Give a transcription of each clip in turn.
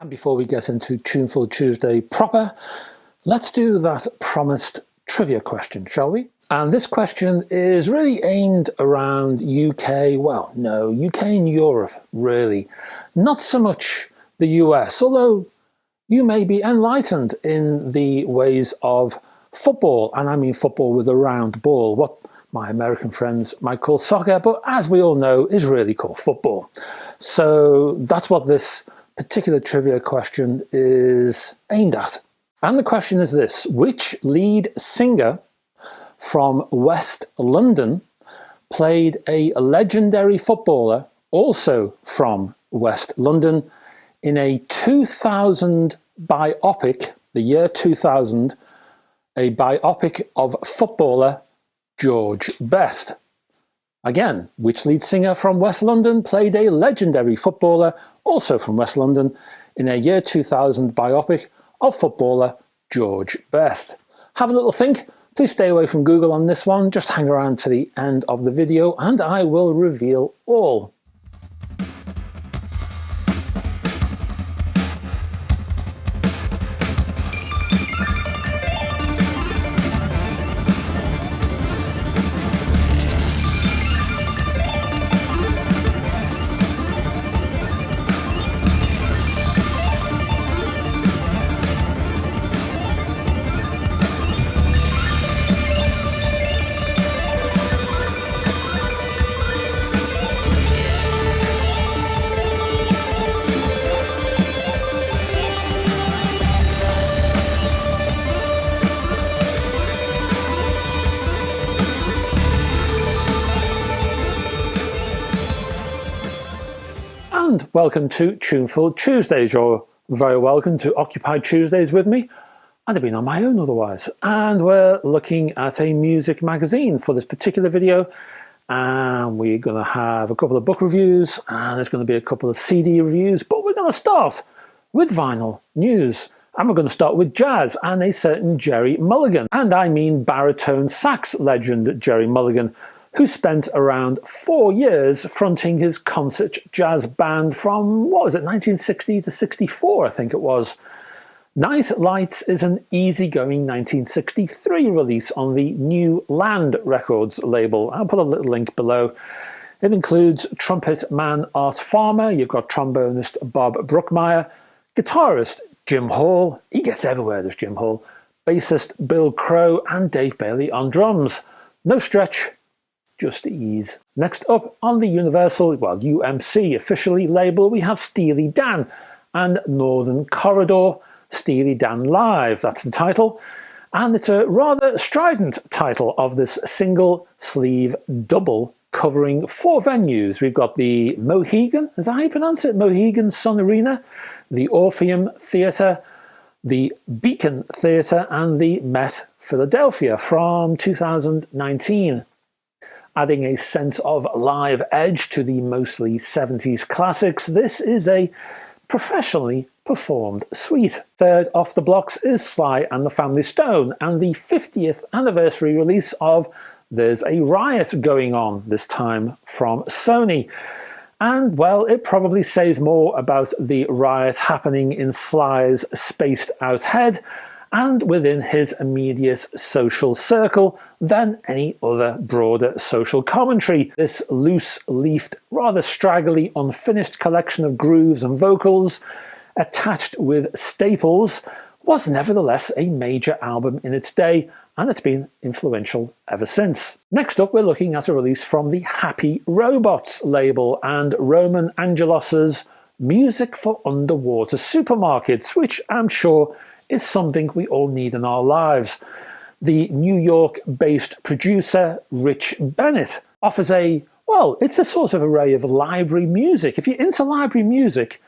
And before we get into Tuneful Tuesday proper, let's do that promised trivia question, shall we? And this question is really aimed around UK, well, no, UK and Europe, really. Not so much the US, although you may be enlightened in the ways of football, and I mean football with a round ball, what my American friends might call soccer, but as we all know, is really called football. So that's what this particular trivia question is aimed at. And the question is this: which lead singer from West London played a legendary footballer, also from West London, in a 2000 biopic, the year 2000, a biopic of footballer George Best? Again, which lead singer from West London played a legendary footballer, also from West London, in a year 2000 biopic of footballer George Best? Have a little think. Please stay away from Google on this one. Just hang around to the end of the video and I will reveal all. And welcome to Tuneful Tuesdays. You're very welcome to Occupied Tuesdays with me. I'd have been on my own otherwise. And we're looking at a music magazine for this particular video. And we're going to have a couple of book reviews, and there's going to be a couple of CD reviews, but we're going to start with vinyl news. And we're going to start with jazz and a certain Gerry Mulligan. And I mean baritone sax legend Gerry Mulligan, who spent around 4 years fronting his concert jazz band from, what was it, 1960 to 64, I think it was. Night Lights is an easygoing 1963 release on the New Land Records label. I'll put a little link below. It includes trumpet man Art Farmer, you've got trombonist Bob Brookmeyer, guitarist Jim Hall, he gets everywhere, this Jim Hall, bassist Bill Crow, and Dave Bailey on drums. No stretch, just ease. Next up on the Universal, well, UMC officially label, we have Steely Dan and Northern Corridor. Steely Dan Live, that's the title. And it's a rather strident title of this single sleeve double covering 4 venues. We've got the Mohegan, is that how you pronounce it? Mohegan Sun Arena, the Orpheum Theatre, the Beacon Theatre, and the Met Philadelphia from 2019. Adding a sense of live edge to the mostly 70s classics, this is a professionally performed suite. Third off the blocks is Sly and the Family Stone and the 50th anniversary release of There's a Riot Going On, this time from Sony. And, well, it probably says more about the riot happening in Sly's spaced out head and within his immediate social circle than any other broader social commentary. This loose-leafed, rather straggly, unfinished collection of grooves and vocals, attached with staples, was nevertheless a major album in its day, and it's been influential ever since. Next up, we're looking at a release from the Happy Robots label and Roman Angelos's Music for Underwater Supermarkets, which I'm sure is something we all need in our lives. The New York-based producer Rich Bennett offers it's a sort of array of library music. If you're into library music,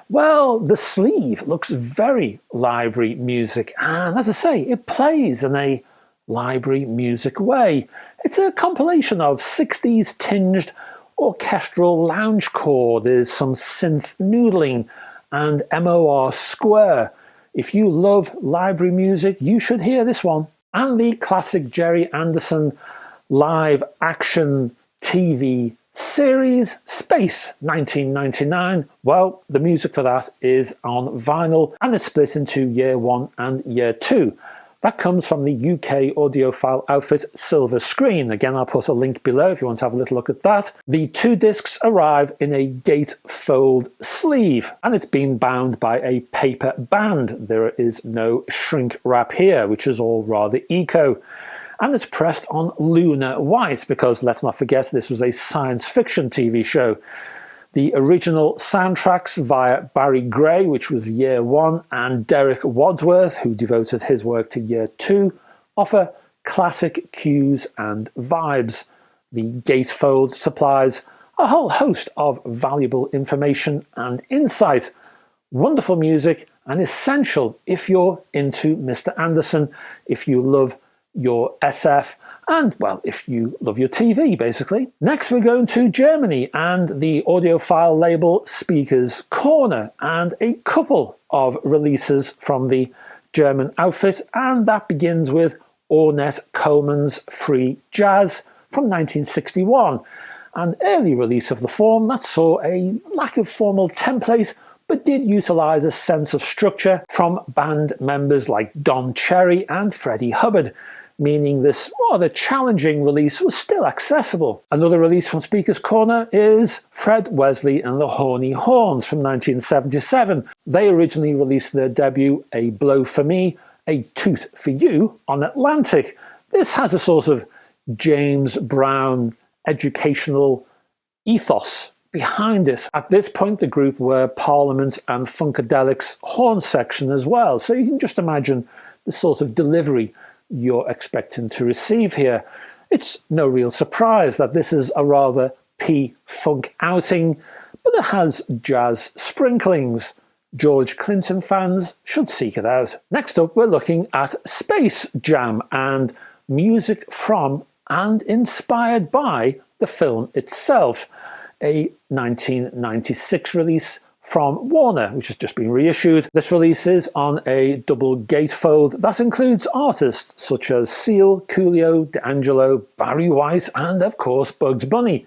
well, the sleeve looks very library music, and as I say, it plays in a library music way. It's a compilation of 60s tinged orchestral loungecore. There's some synth noodling and MOR square. If you love library music, you should hear this one. And the classic Jerry Anderson live action TV Series Space 1999. Well, the music for that is on vinyl and it's split into year 1 and year 2. That comes from the UK audiophile outfit Silver Screen. Again, I'll put a link below if you want to have a little look at that. The 2 discs arrive in a gatefold sleeve and it's been bound by a paper band. There is no shrink wrap here, which is all rather eco. And it's pressed on lunar white because, let's not forget, this was a science fiction TV show. The original soundtracks via Barry Gray, which was year 1, and Derek Wadsworth, who devoted his work to year 2, offer classic cues and vibes. The gatefold supplies a whole host of valuable information and insight. Wonderful music and essential if you're into Mr. Anderson, if you love your SF, and, well, if you love your TV, basically. Next, we're going to Germany and the audiophile label Speaker's Corner, and a couple of releases from the German outfit, and that begins with Ornette Coleman's Free Jazz from 1961, an early release of the form that saw a lack of formal template but did utilise a sense of structure from band members like Don Cherry and Freddie Hubbard, meaning this rather challenging release was still accessible. Another release from Speaker's Corner is Fred Wesley and the Horny Horns from 1977. They originally released their debut, A Blow for Me, A Toot for You, on Atlantic. This has a sort of James Brown educational ethos behind it. At this point, the group were Parliament and Funkadelic's horn section as well, so you can just imagine the sort of delivery you're expecting to receive here. It's no real surprise that this is a rather P-funk outing, but it has jazz sprinklings. George Clinton fans should seek it out. Next up, we're looking at Space Jam and music from and inspired by the film itself, a 1996 release from Warner, which has just been reissued. This release is on a double gatefold that includes artists such as Seal, Coolio, D'Angelo, Barry White, and of course Bugs Bunny.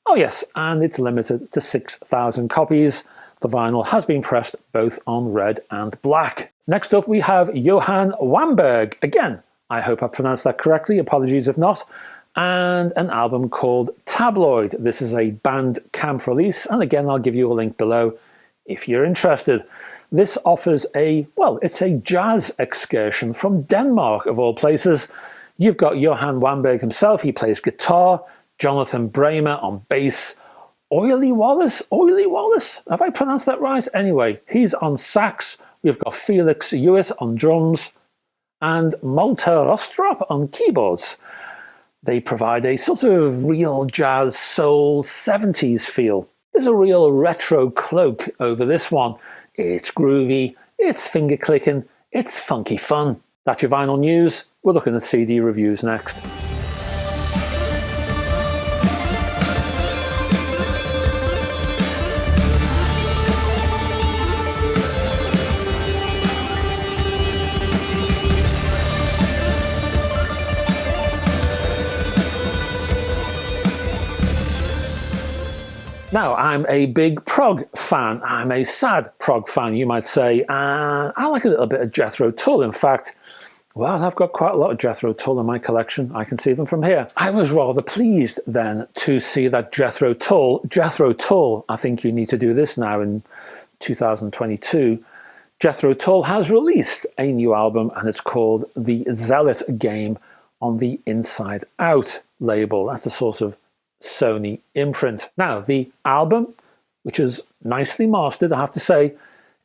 Oh yes, and it's limited to 6,000 copies. The vinyl has been pressed both on red and black. Next up we have Johannes Wamberg. Again, I hope I pronounced that correctly, apologies if not. And an album called Tabloid. This is a Bandcamp release, and again I'll give you a link below if you're interested. This offers it's a jazz excursion from Denmark, of all places. You've got Johannes Wamberg himself, he plays guitar, Jonathan Bramer on bass, Oily Wallace, have I pronounced that right? Anyway, he's on sax, we've got Felix Hewitt on drums, and Malte Rostrop on keyboards. They provide a sort of real jazz soul 70s feel. There's a real retro cloak over this one. It's groovy, it's finger clicking, it's funky fun. That's your vinyl news. We're looking at CD reviews next. Now, I'm a big prog fan. I'm a sad prog fan, you might say. I like a little bit of Jethro Tull. In fact, well, I've got quite a lot of Jethro Tull in my collection. I can see them from here. I was rather pleased then to see that Jethro Tull, I think you need to do this now in 2022. Jethro Tull has released a new album and it's called The Zealot Game on the Inside Out label. That's a sort of Sony imprint. Now, the album, which is nicely mastered, I have to say,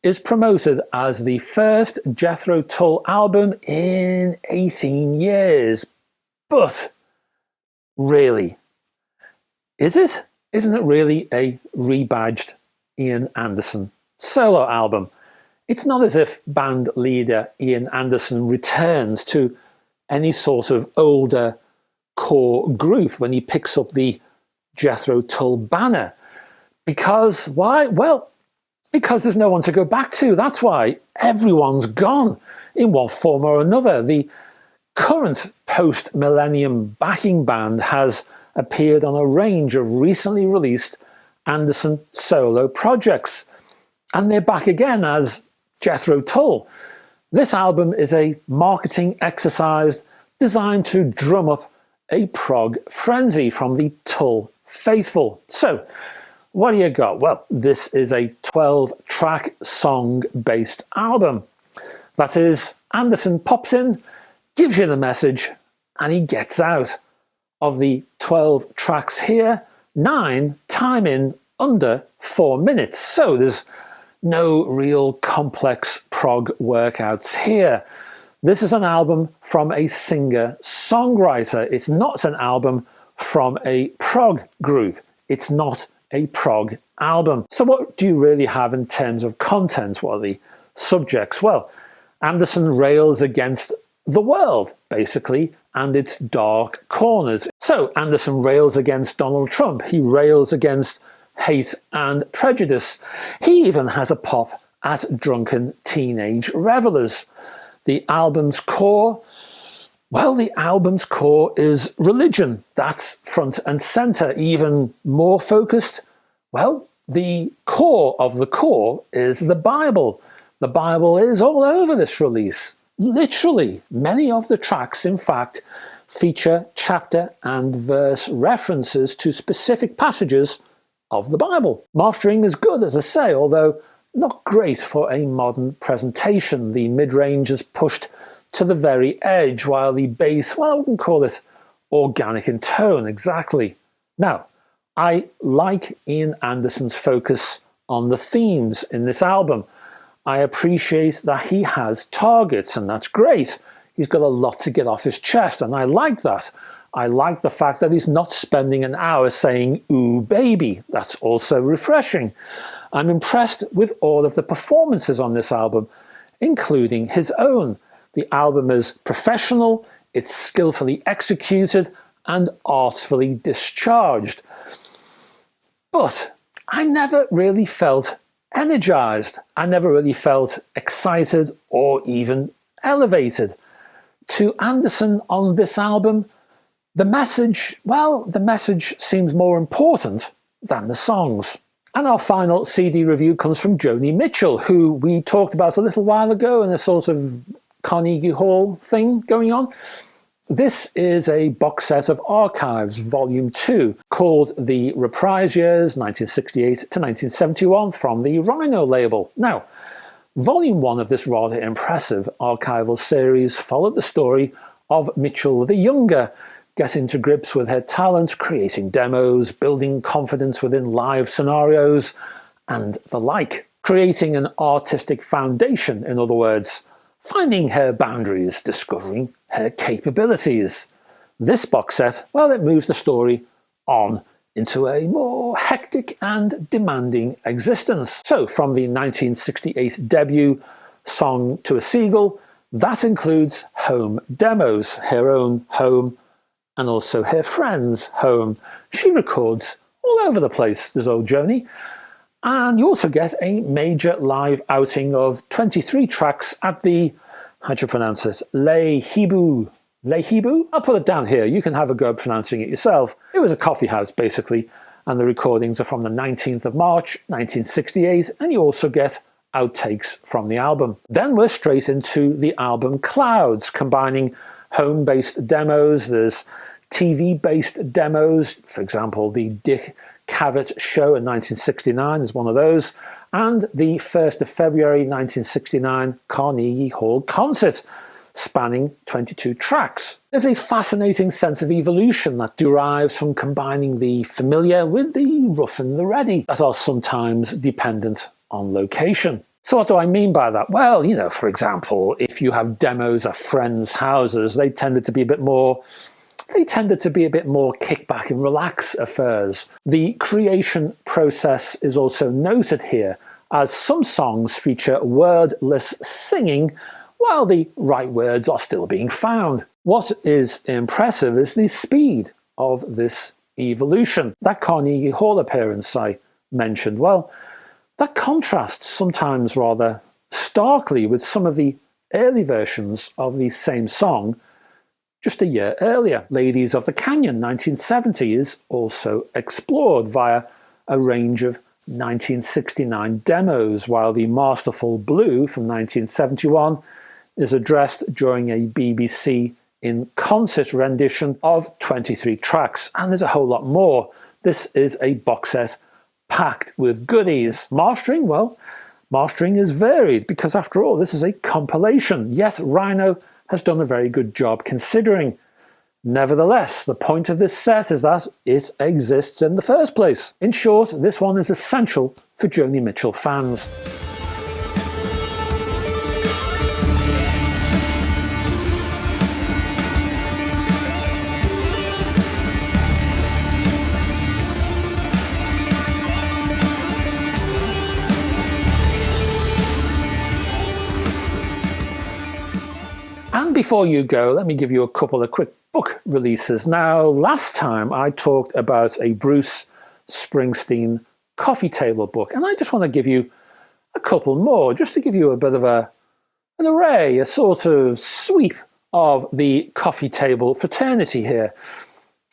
is promoted as the first Jethro Tull album in 18 years. But, really, is it? Isn't it really a rebadged Ian Anderson solo album? It's not as if band leader Ian Anderson returns to any sort of older core group when he picks up the Jethro Tull banner. Because why? Well, because there's no one to go back to. That's why everyone's gone in one form or another. The current post-millennium backing band has appeared on a range of recently released Anderson solo projects. And they're back again as Jethro Tull. This album is a marketing exercise designed to drum up a prog frenzy from the Tull faithful. So, what do you got? Well, this is a 12-track song-based album. That is, Anderson pops in, gives you the message, and he gets out. Of the 12 tracks here, 9 time in under 4 minutes. So there's no real complex prog workouts here. This is an album from a singer-songwriter. It's not an album from a prog group. It's not a prog album. So what do you really have in terms of content? What are the subjects? Well, Anderson rails against the world, basically, and its dark corners. So Anderson rails against Donald Trump. He rails against hate and prejudice. He even has a pop at drunken teenage revelers. The album's core, well, the album's core is religion. That's front and center. Even more focused, well, the core of the core is the Bible. The Bible is all over this release. Literally, many of the tracks, in fact, feature chapter and verse references to specific passages of the Bible. Mastering is good, as I say, although not great for a modern presentation. The mid-range is pushed to the very edge, while the bass, well, I wouldn't call it organic in tone exactly. Now, I like Ian Anderson's focus on the themes in this album. I appreciate that he has targets, and that's great. He's got a lot to get off his chest, and I like that. I like the fact that he's not spending an hour saying, "Ooh, baby." That's also refreshing. I'm impressed with all of the performances on this album, including his own. The album is professional, it's skillfully executed, and artfully discharged. But I never really felt energized. I never really felt excited or even elevated. To Anderson on this album, the message, well, the message seems more important than the songs. And our final CD review comes from Joni Mitchell, who we talked about a little while ago in a sort of Carnegie Hall thing going on. This is a box set of archives, Volume 2, called The Reprise Years 1968 to 1971 from the Rhino label. Now, Volume 1 of this rather impressive archival series followed the story of Mitchell the Younger, getting to grips with her talent, creating demos, building confidence within live scenarios, and the like. Creating an artistic foundation, in other words. Finding her boundaries, discovering her capabilities. This box set, well, it moves the story on into a more hectic and demanding existence. So, from the 1968 debut, Song to a Seagull, that includes home demos, her own home, and also her friend's home. She records all over the place, this old Joni. And you also get a major live outing of 23 tracks at the, how'd you pronounce it? Le Hibou. Le Hibou? I'll put it down here. You can have a go at pronouncing it yourself. It was a coffee house, basically, and the recordings are from the 19th of March, 1968, and you also get outtakes from the album. Then we're straight into the album Clouds, combining home-based demos. There's TV-based demos, for example, the Dick Cavett Show in 1969 is one of those, and the 1st of February 1969 Carnegie Hall concert, spanning 22 tracks. There's a fascinating sense of evolution that derives from combining the familiar with the rough and the ready that are sometimes dependent on location. So what do I mean by that? Well, you know, for example, if you have demos at friends' houses, they tended to be a bit more kickback and relax affairs. The creation process is also noted here, as some songs feature wordless singing while the right words are still being found. What is impressive is the speed of this evolution. That Carnegie Hall appearance I mentioned, well, that contrasts sometimes rather starkly with some of the early versions of the same song just a year earlier. Ladies of the Canyon 1970 is also explored via a range of 1969 demos, while the Masterful Blue from 1971 is addressed during a BBC in concert rendition of 23 tracks, and there's a whole lot more. This is a box set packed with goodies. Mastering, well, mastering is varied because after all this is a compilation, yet Rhino has done a very good job considering. Nevertheless, the point of this set is that it exists in the first place. In short, this one is essential for Joni Mitchell fans. And before you go, let me give you a couple of quick book releases. Now, last time I talked about a Bruce Springsteen coffee table book, and I just want to give you a couple more, just to give you a bit of an array, a sort of sweep of the coffee table fraternity here.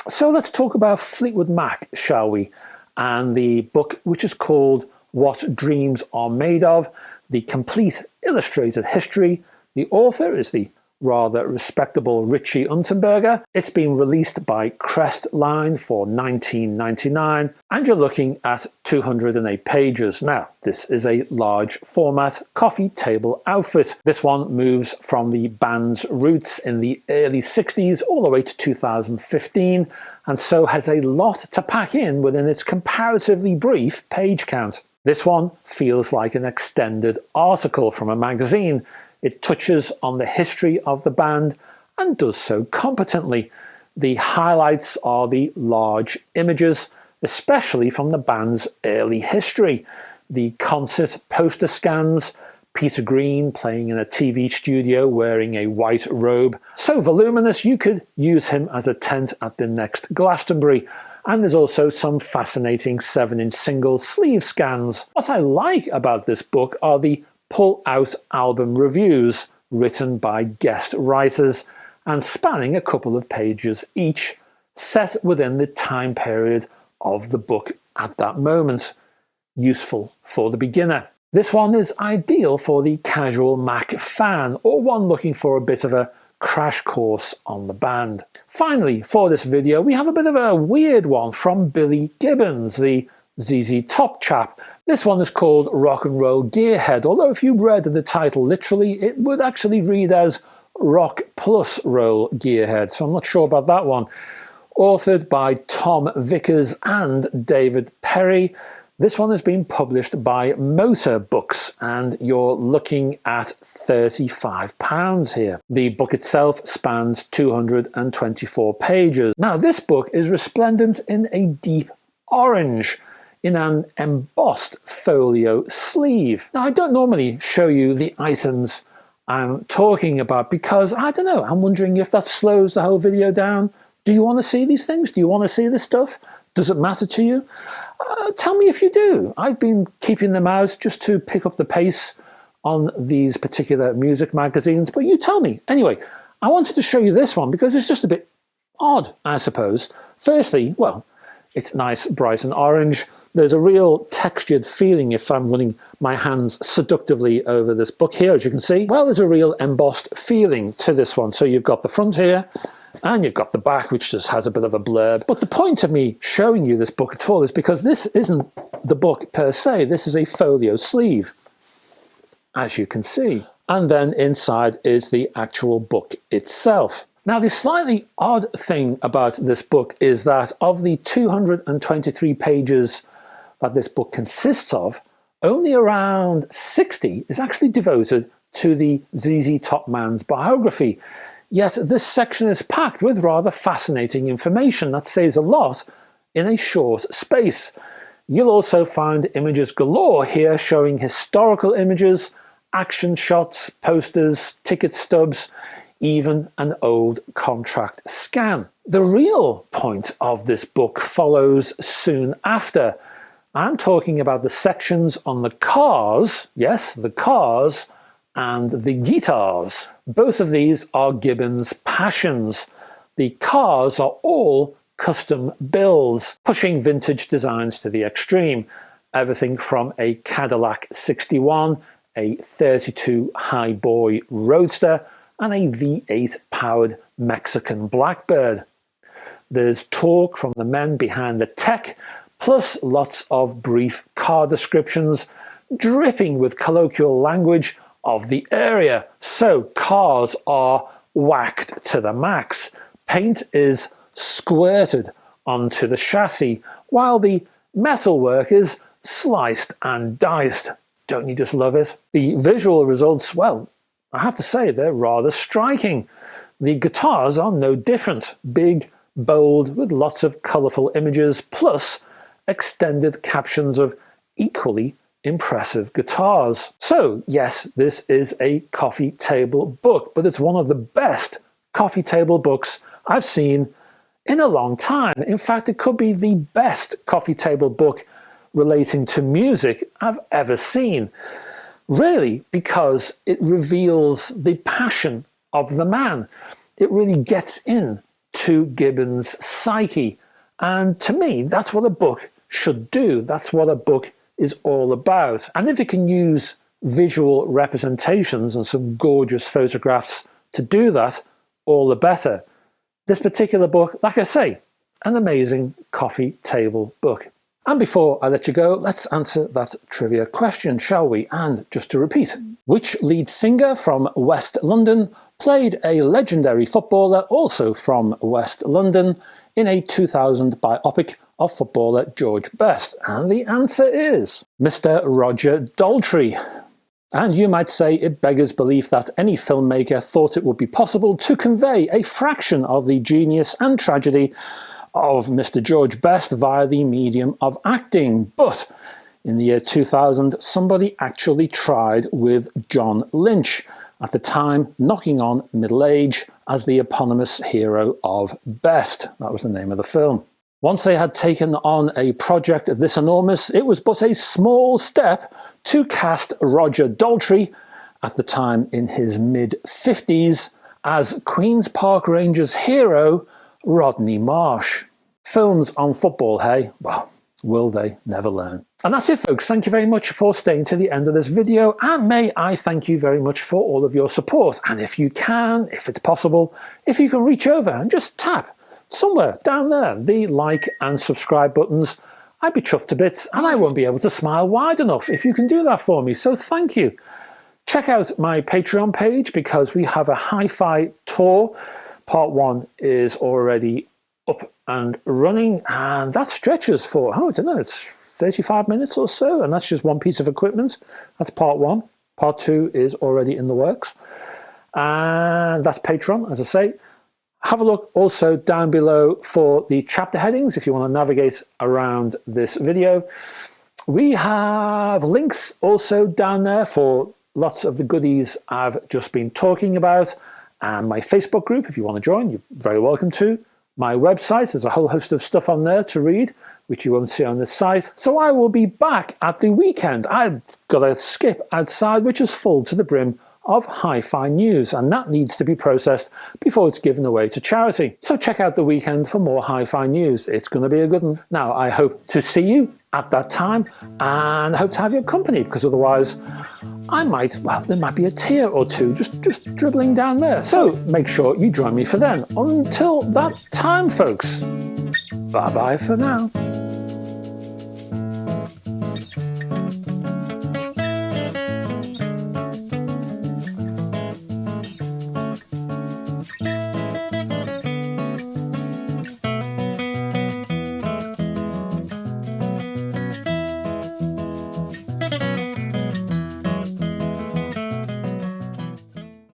So let's talk about Fleetwood Mac, shall we? And the book, which is called What Dreams Are Made Of, the complete illustrated history. The author is the rather respectable Richie Unterberger. It's been released by Crestline for $19.99, and you're looking at 208 pages. Now, this is a large format coffee table outfit. This one moves from the band's roots in the early 60s all the way to 2015, and so has a lot to pack in within its comparatively brief page count. This one feels like an extended article from a magazine. It touches on the history of the band and does so competently. The highlights are the large images, especially from the band's early history. The concert poster scans, Peter Green playing in a TV studio wearing a white robe, so voluminous you could use him as a tent at the next Glastonbury. And there's also some fascinating 7-inch single sleeve scans. What I like about this book are the pull-out album reviews written by guest writers and spanning a couple of pages each, set within the time period of the book at that moment. Useful for the beginner. This one is ideal for the casual Mac fan or one looking for a bit of a crash course on the band. Finally, for this video, we have a bit of a weird one from Billy Gibbons, the ZZ Top chap. This one is called Rock and Roll Gearhead, although if you read the title literally, it would actually read as Rock Plus Roll Gearhead, so I'm not sure about that one. Authored by Tom Vickers and David Perry, this one has been published by Motor Books, and you're looking at £35 here. The book itself spans 224 pages. Now, this book is resplendent in a deep orange, in an embossed folio sleeve. Now, I don't normally show you the items I'm talking about because, I don't know, I'm wondering if that slows the whole video down. Do you want to see these things? Do you want to see this stuff? Does it matter to you? Tell me if you do. I've been keeping them out just to pick up the pace on these particular music magazines, but you tell me. Anyway, I wanted to show you this one because it's just a bit odd, I suppose. Firstly, well, it's nice, bright and orange. There's a real textured feeling if I'm running my hands seductively over this book here, as you can see. Well, there's a real embossed feeling to this one. So you've got the front here, and you've got the back, which just has a bit of a blurb. But the point of me showing you this book at all is because this isn't the book per se. This is a folio sleeve, as you can see. And then inside is the actual book itself. Now, the slightly odd thing about this book is that of the 223 pages that this book consists of, only around 60 is actually devoted to the ZZ Top man's biography. Yet this section is packed with rather fascinating information that says a lot in a short space. You'll also find images galore here showing historical images, action shots, posters, ticket stubs, even an old contract scan. The real point of this book follows soon after. I'm talking about the sections on the cars, yes, the cars, and the guitars. Both of these are Gibbons' passions. The cars are all custom builds, pushing vintage designs to the extreme. Everything from a Cadillac 61, a 32 Highboy Roadster, and a V8 powered Mexican Blackbird. There's talk from the men behind the tech, plus lots of brief car descriptions, dripping with colloquial language of the area. So cars are whacked to the max. Paint is squirted onto the chassis, while the metalwork is sliced and diced. Don't you just love it? The visual results, well, I have to say they're rather striking. The guitars are no different. Big, bold, with lots of colourful images, plus extended captions of equally impressive guitars. So, yes, this is a coffee table book, but it's one of the best coffee table books I've seen in a long time. In fact, it could be the best coffee table book relating to music I've ever seen. Really, because it reveals the passion of the man. It really gets in to Gibbons' psyche. And to me, that's what a book should do. That's what a book is all about. And if it can use visual representations and some gorgeous photographs to do that, all the better. This particular book, like I say, an amazing coffee table book. And before I let you go, let's answer that trivia question, shall we? And just to repeat, which lead singer from West London played a legendary footballer also from West London in a 2000 biopic of footballer George Best? And the answer is Mr. Roger Daltrey. And you might say it beggars belief that any filmmaker thought it would be possible to convey a fraction of the genius and tragedy of Mr. George Best via the medium of acting. But in the year 2000, somebody actually tried with John Lynch, at the time knocking on middle age, as the eponymous hero of Best. That was the name of the film. Once they had taken on a project this enormous, it was but a small step to cast Roger Daltrey, at the time in his mid-50s, as Queen's Park Rangers hero Rodney Marsh. Films on football, hey? Well, will they never learn? And that's it, folks. Thank you very much for staying to the end of this video, and may I thank you very much for all of your support. And if you can, if it's possible, if you can reach over and just tap somewhere down there the like and subscribe buttons, I'd be chuffed to bits, and I won't be able to smile wide enough if you can do that for me, so thank you. Check out my Patreon page, because we have a hi-fi tour. Part 1 is already up and running, and that stretches for, I don't know, it's 35 minutes or so, and that's just one piece of equipment. That's part 1. Part 2 is already in the works, and that's Patreon, as I say. Have a look also down below for the chapter headings if you want to navigate around this video. We have links also down there for lots of the goodies I've just been talking about, and my Facebook group, if you want to join, you're very welcome to. My website, there's a whole host of stuff on there to read, which you won't see on this site. So I will be back at the weekend. I've got a skip outside which is full to the brim of hi-fi news, and that needs to be processed before it's given away to charity. So check out the weekend for more hi-fi news. It's going to be a good one. Now, I hope to see you at that time, and I hope to have your company, because otherwise I might, well, there might be a tear or two just dribbling down there. So make sure you join me for then. Until that time, folks, bye-bye for now.